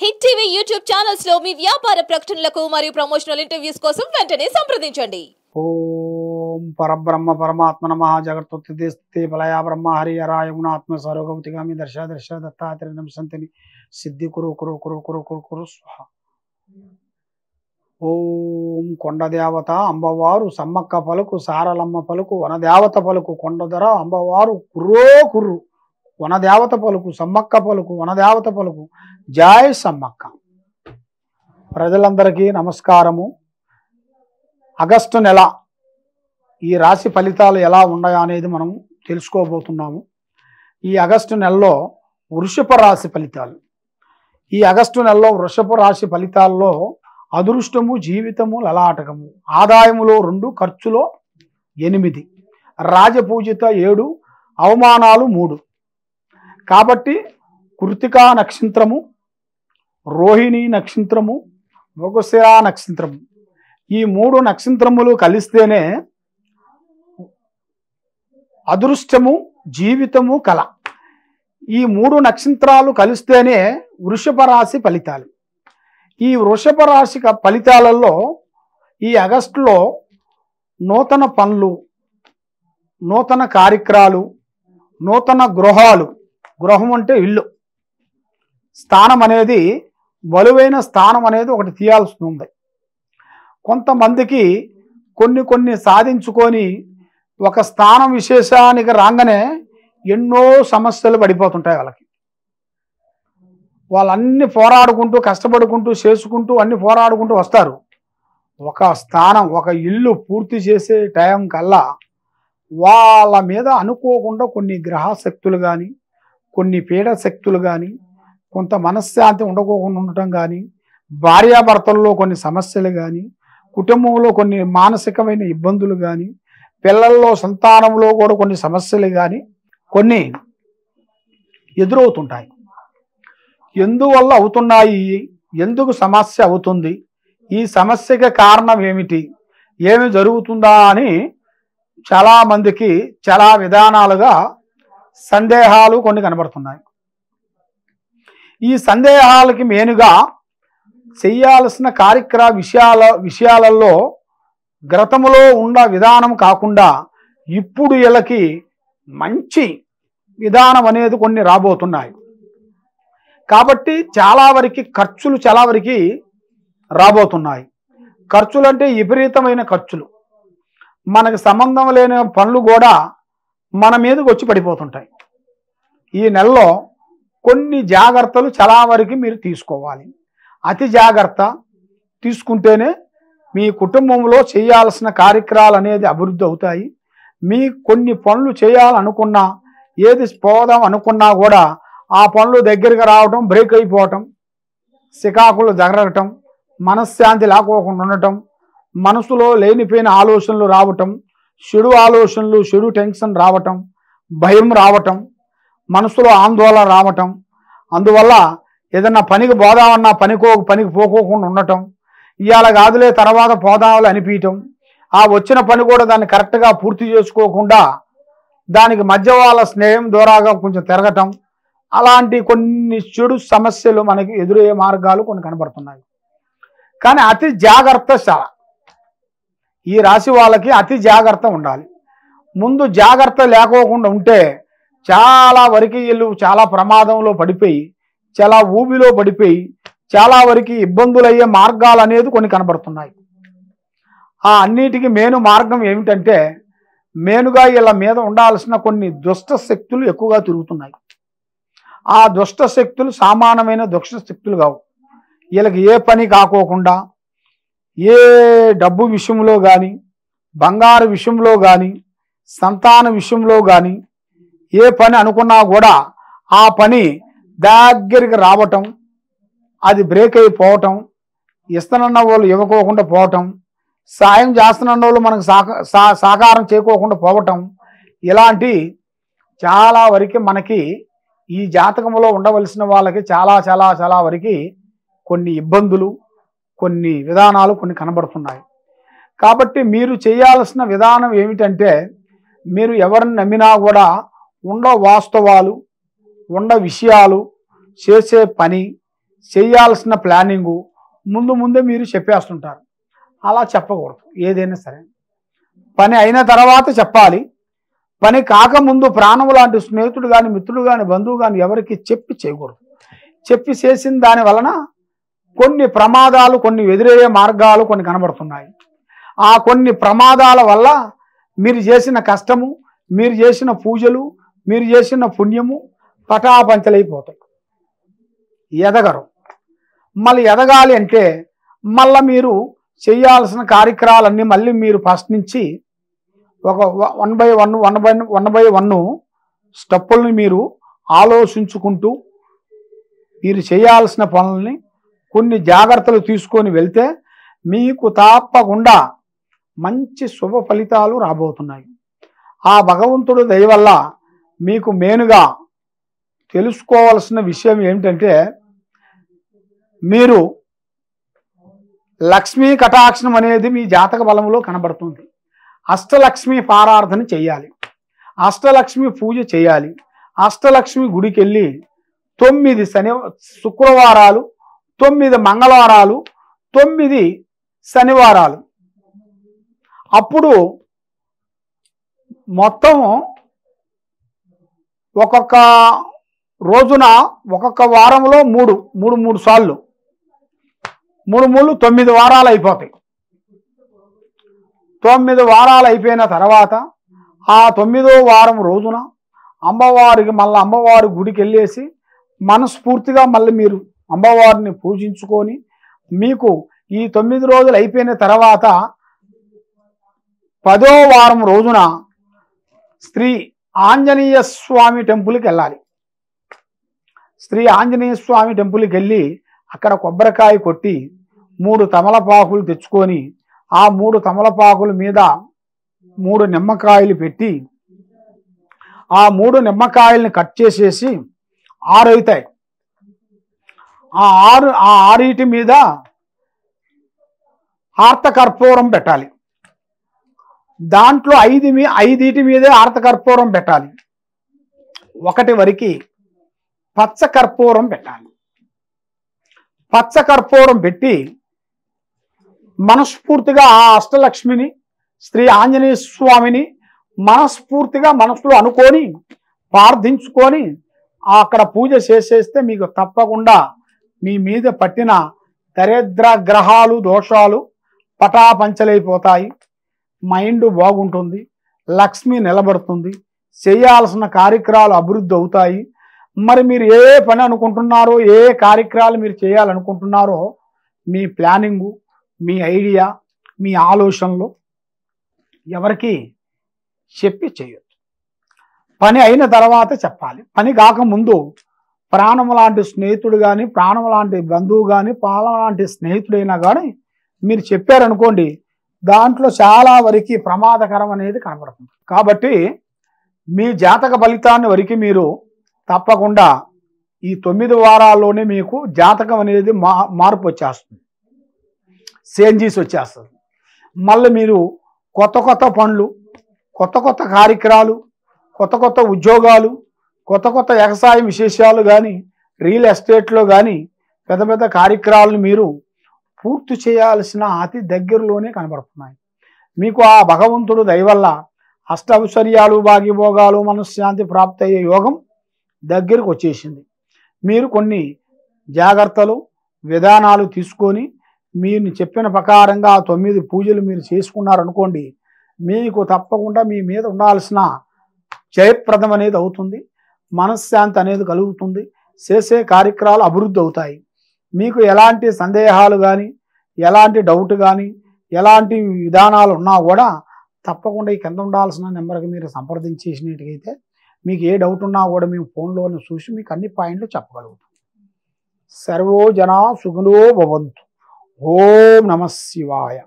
Hit TV YouTube channels లో మీ వ్యాపార ప్రకటనలకు మరియు ప్రమోషనల్ ఇంటర్వ్యూస్ కోసం వెంటనే సంప్రదించండి. ఓం పరబ్రహ్మ పరమాత్మ నమః జగత్తుత్తి స్థితి బలయా బ్రహ్మ హరి హరాయ గుణాత్మ సర్వగౌతిగామి దర్శ దర్శ దత్తాత్రేయ నమసంతిని సిద్ధి కురు కురు కురు కురు కురు కురు స్వహ. ఓం కొండదేవత అంబవారు సమ్మక్క పలుకు సారలమ్మ పలుకు వనదేవత పలుకు కొండధర అంబవారు కుర్రో కుర్రు వనదేవత పలుకు సమ్మక్క పలుకు వనదేవత పలుకు జై సమ్మక్క. ప్రజలందరికీ నమస్కారము. ఆగస్టు నెల ఈ రాశి ఫలితాలు ఎలా ఉన్నాయో అనేది మనం తెలుసుకోబోతున్నాము. ఈ ఆగస్టు నెలలో వృషభ రాశి ఫలితాలు. ఈ ఆగస్టు నెలలో వృషభ రాశి ఫలితాల్లో అదృష్టము, జీవితము, లలాటకము, ఆదాయములో 2, ఖర్చులో 8, రాజపూజిత 7, అవమానాలు 3. కాబట్టి కృతికా నక్షత్రము, రోహిణి నక్షత్రము, మృగశిర నక్షత్రము ఈ 3 నక్షత్రములు కలిస్తేనే అదృష్టము, జీవితము, కళ. ఈ 3 నక్షత్రాలు కలిస్తేనే వృషభ రాశి ఫలితాలు. ఈ వృషభ రాశి ఫలితాలలో ఈ ఆగస్టులో నూతన పనులు, నూతన కార్యక్రమాలు, నూతన గృహాలు, గృహం అంటే ఇల్లు, స్థానం అనేది బలువైన స్థానం అనేది ఒకటి తీయాల్సి ఉంది. కొంతమందికి కొన్ని సాధించుకొని ఒక స్థానం విశేషానికి రాగానే ఎన్నో సమస్యలు పడిపోతుంటాయి. వాళ్ళన్నీ పోరాడుకుంటూ కష్టపడుకుంటూ చేసుకుంటూ అన్ని పోరాడుకుంటూ వస్తారు. ఒక స్థానం, ఒక ఇల్లు పూర్తి చేసే టైం కల్లా వాళ్ళ మీద అనుకోకుండా కొన్ని గ్రహ శక్తులు కానీ, కొన్ని పీడ శక్తులు కానీ, కొంత మనశ్శాంతి ఉండకోకుండా ఉండటం కానీ, భార్యాభర్తల్లో కొన్ని సమస్యలు కానీ, కుటుంబంలో కొన్ని మానసికమైన ఇబ్బందులు కానీ, పిల్లల్లో సంతానంలో కూడా కొన్ని సమస్యలు కానీ కొన్ని ఎదురవుతుంటాయి. ఎందువల్ల అవుతున్నాయి, ఎందుకు సమస్య అవుతుంది, ఈ సమస్యకి కారణం ఏమిటి, ఏమి జరుగుతుందా అని చాలామందికి చాలా విధానాలుగా సందేహాలు కొన్ని కనబడుతున్నాయి. ఈ సందేహాలకి మెయిన్గా చేయాల్సిన కార్యక్రమ విషయాలలో గతములో ఉన్న విధానం కాకుండా ఇప్పుడు వీళ్ళకి మంచి విధానం అనేది కొన్ని రాబోతున్నాయి. కాబట్టి చాలా వరకు ఖర్చులు చాలా వరకు రాబోతున్నాయి. ఖర్చులు అంటే విపరీతమైన ఖర్చులు, మనకు సంబంధం లేని పనులు కూడా మన మీదకి వచ్చి పడిపోతుంటాయి. ఈ నెలలో కొన్ని జాగ్రత్తలు చాలా వరకు మీరు తీసుకోవాలి. అతి జాగ్రత్త తీసుకుంటేనే మీ కుటుంబంలో చేయాల్సిన కార్యక్రమాలు అనేది అభివృద్ధి అవుతాయి. మీ కొన్ని పనులు చేయాలనుకున్నా, ఏది పోదాం అనుకున్నా కూడా ఆ పనులు దగ్గరికి రావటం, బ్రేక్ అయిపోవటం, సికాకులు జరగటం, మనశ్శాంతి లేకోకుండా ఉండటం, మనసులో లేనిపోయిన ఆలోచనలు రావటం, చెడు ఆలోచనలు, చెడు టెన్షన్ రావటం, భయం రావటం, మనసులో ఆందోళన రావటం, అందువల్ల ఏదన్నా పనికి పోదామన్నా పనికి పోకోకుండా ఉండటం, ఇవాళ కాదులే తర్వాత పోదామని అనిపించటం, ఆ వచ్చిన పని కూడా దాన్ని కరెక్ట్గా పూర్తి చేసుకోకుండా దానికి మధ్య వాళ్ళ స్నేహం ద్వారాగా కొంచెం తిరగటం, అలాంటి కొన్ని చెడు సమస్యలు మనకి ఎదురయ్యే మార్గాలు కొన్ని కనబడుతున్నాయి. కానీ అతి జాగ్రత్త చాలా, ఈ రాశి వాళ్ళకి అతి జాగ్రత్త ఉండాలి. ముందు జాగ్రత్త లేకోకుండా ఉంటే చాలా వరకు వీళ్ళు చాలా ప్రమాదంలో పడిపోయి, చాలా ఊబిలో పడిపోయి, చాలా వరకు ఇబ్బందులు అయ్యే మార్గాలు అనేది కొన్ని కనబడుతున్నాయి. ఆ అన్నిటికీ మెయిన్ మార్గం ఏమిటంటే, మెయిన్గా వీళ్ళ మీద ఉండాల్సిన కొన్ని దుష్ట శక్తులు ఎక్కువగా తిరుగుతున్నాయి. ఆ దుష్ట శక్తులు సామాన్యమైన దుష్ట శక్తులు కావు. వీళ్ళకి ఏ పని కాకోకుండా, ఏ డబ్బు విషయంలో కానీ, బంగారు విషయంలో కానీ, సంతాన విషయంలో కానీ ఏ పని అనుకున్నా కూడా ఆ పని దగ్గరికి రావటం, అది బ్రేక్ అయిపోవటం, ఇస్తానన్న వాళ్ళు ఇవ్వకోకుండా పోవటం, సాయం చేస్తున్న వాళ్ళు మనకు సహకారం చేయకోకుండా పోవటం, ఇలాంటి చాలా వరకు మనకి ఈ జాతకంలో ఉండవలసిన వాళ్ళకి చాలా చాలా చాలా వరకు కొన్ని ఇబ్బందులు, కొన్ని విధానాలు కొన్ని కనబడుతున్నాయి. కాబట్టి మీరు చేయాల్సిన విధానం ఏమిటంటే, మీరు ఎవరిని నమ్మినా కూడా ఉండ వాస్తవాలు, ఉండ విషయాలు, చేసే పని, చేయాల్సిన ప్లానింగు ముందు ముందే మీరు చెప్పేస్తుంటారు. అలా చెప్పకూడదు. ఏదైనా సరే పని అయిన తర్వాత చెప్పాలి. పని కాకముందు ప్రాణము లాంటి స్నేహితుడు కానీ, మిత్రుడు కానీ, బంధువు కానీ ఎవరికి చెప్పి చేయకూడదు. చెప్పి చేసిన దాని వలన కొన్ని ప్రమాదాలు, కొన్ని ఎదురయ్యే మార్గాలు కొన్ని కనబడుతున్నాయి. ఆ కొన్ని ప్రమాదాల వల్ల మీరు చేసిన కష్టము, మీరు చేసిన పూజలు, మీరు చేసిన పుణ్యము పటాపంచలైపోతాయి. ఎదగరు. మళ్ళీ ఎదగాలి అంటే మళ్ళీ మీరు చేయాల్సిన కార్యక్రమాలన్నీ మళ్ళీ మీరు ఫస్ట్ నుంచి ఒక 1 by 1 స్టెప్పుల్ని మీరు ఆలోచించుకుంటూ మీరు చేయాల్సిన పనుల్ని కొన్ని జాగ్రత్తలు తీసుకొని వెళ్తే మీకు తప్పకుండా మంచి శుభ ఫలితాలు రాబోతున్నాయి. ఆ భగవంతుడు దయ వల్ల మీకు మెయిన్గా తెలుసుకోవాల్సిన విషయం ఏమిటంటే మీరు లక్ష్మీ కటాక్షం అనేది మీ జాతక బలంలో కనబడుతుంది. అష్టలక్ష్మి పారార్థన చేయాలి, అష్టలక్ష్మి పూజ చేయాలి. అష్టలక్ష్మి గుడికి వెళ్ళి 9 శుక్రవారాలు, 9 మంగళవారాలు, 9 శనివారాలు, అప్పుడు మొత్తం ఒక్కొక్క రోజున ఒక్కొక్క వారంలో 3 సార్లు 9 వారాలు అయిపోతాయి. 9 వారాలు అయిపోయిన తర్వాత ఆ 9వ వారం రోజున అమ్మవారికి మళ్ళీ అమ్మవారి గుడికి వెళ్ళేసి మనస్ఫూర్తిగా మళ్ళీ మీరు అమ్మవారిని పూజించుకొని మీకు ఈ 9 రోజులు అయిపోయిన తర్వాత 10వ వారం రోజున శ్రీ ఆంజనేయ స్వామి టెంపుల్కి వెళ్ళాలి. శ్రీ ఆంజనేయ స్వామి టెంపుల్కి వెళ్ళి అక్కడ కొబ్బరికాయ కొట్టి 3 తమలపాకులు తెచ్చుకొని ఆ 3 తమలపాకుల మీద 3 నిమ్మకాయలు పెట్టి ఆ 3 నిమ్మకాయల్ని కట్ చేసేసి 6 అవుతాయి. ఆ 6 మీద ఆర్తకర్పూరం పెట్టాలి. దాంట్లో 5 మీదే ఆర్తకర్పూరం పెట్టాలి. 1 వరకు పచ్చకర్పూరం పెట్టాలి. పచ్చకర్పూరం పెట్టి మనస్ఫూర్తిగా ఆ అష్టలక్ష్మిని శ్రీ ఆంజనేయ స్వామిని మనస్ఫూర్తిగా మనసులో అనుకొని ప్రార్థించుకొని అక్కడ పూజ చేసేస్తే మీకు తప్పకుండా మీ మీద పట్టిన దరిద్ర గ్రహాలు దోషాలు పటాపంచలైపోతాయి. మైండ్ బాగుంటుంది, లక్ష్మి నిలబడుతుంది, చేయాల్సిన కార్యక్రమాలు అభివృద్ధి అవుతాయి. మరి మీరు ఏ పని అనుకుంటున్నారో, ఏ కార్యక్రమాలు మీరు చేయాలనుకుంటున్నారో మీ ప్లానింగు, మీ ఐడియా, మీ ఆలోచనలు ఎవరికి చెప్పి చేయొచ్చు. పని అయిన తర్వాత చెప్పాలి. పని కాకముందు ప్రాణం లాంటి స్నేహితుడు కానీ, ప్రాణం లాంటి బంధువు కానీ, ప్రాణం లాంటి స్నేహితుడైనా కానీ మీరు చెప్పారనుకోండి, దాంట్లో చాలా వరకు ప్రమాదకరం అనేది కనబడుతుంది. కాబట్టి మీ జాతక ఫలితాన్ని వరకు మీరు తప్పకుండా ఈ 9 వారాల్లోనే మీకు జాతకం అనేది మార్పు వచ్చేస్తుంది, చేంజెస్ వచ్చేస్తుంది. మళ్ళీ మీరు కొత్త పనులు, కొత్త కార్యక్రమాలు, కొత్త ఉద్యోగాలు, కొత్త వ్యవసాయ విశేషాలు కానీ, రియల్ ఎస్టేట్లో కానీ పెద్ద కార్యక్రమాలను మీరు పూర్తి చేయాల్సిన అతి దగ్గరలోనే కనబడుతున్నాయి. మీకు ఆ భగవంతుడు దయవల్ల అష్టైశ్వర్యాలు, భాగ్యభోగాలు, మనశ్శాంతి ప్రాప్తి అయ్యే యోగం దగ్గరకు వచ్చేసింది. మీరు కొన్ని జాగ్రత్తలు, విధానాలు తీసుకొని మీరు చెప్పిన ప్రకారంగా 9 పూజలు మీరు చేసుకున్నారనుకోండి, మీకు తప్పకుండా మీ మీద ఉండాల్సిన జయప్రదం అనేది అవుతుంది, మనశ్శాంతి అనేది కలుగుతుంది, చేసే కార్యక్రమాలు అభివృద్ధి అవుతాయి. మీకు ఎలాంటి సందేహాలు కానీ, ఎలాంటి డౌట్ కానీ, ఎలాంటి విధానాలు ఉన్నా కూడా తప్పకుండా ఈ కింద ఉండాల్సిన నెంబర్కి మీరు సంప్రదించేసినట్టయితే మీకు ఏ డౌట్ ఉన్నా కూడా మేము ఫోన్లోనే చూసి మీకు అన్ని పాయింట్లు చెప్పగలుగుతాం. సర్వో జనా సుఖినో భవంతు. ఓం నమః శివాయ.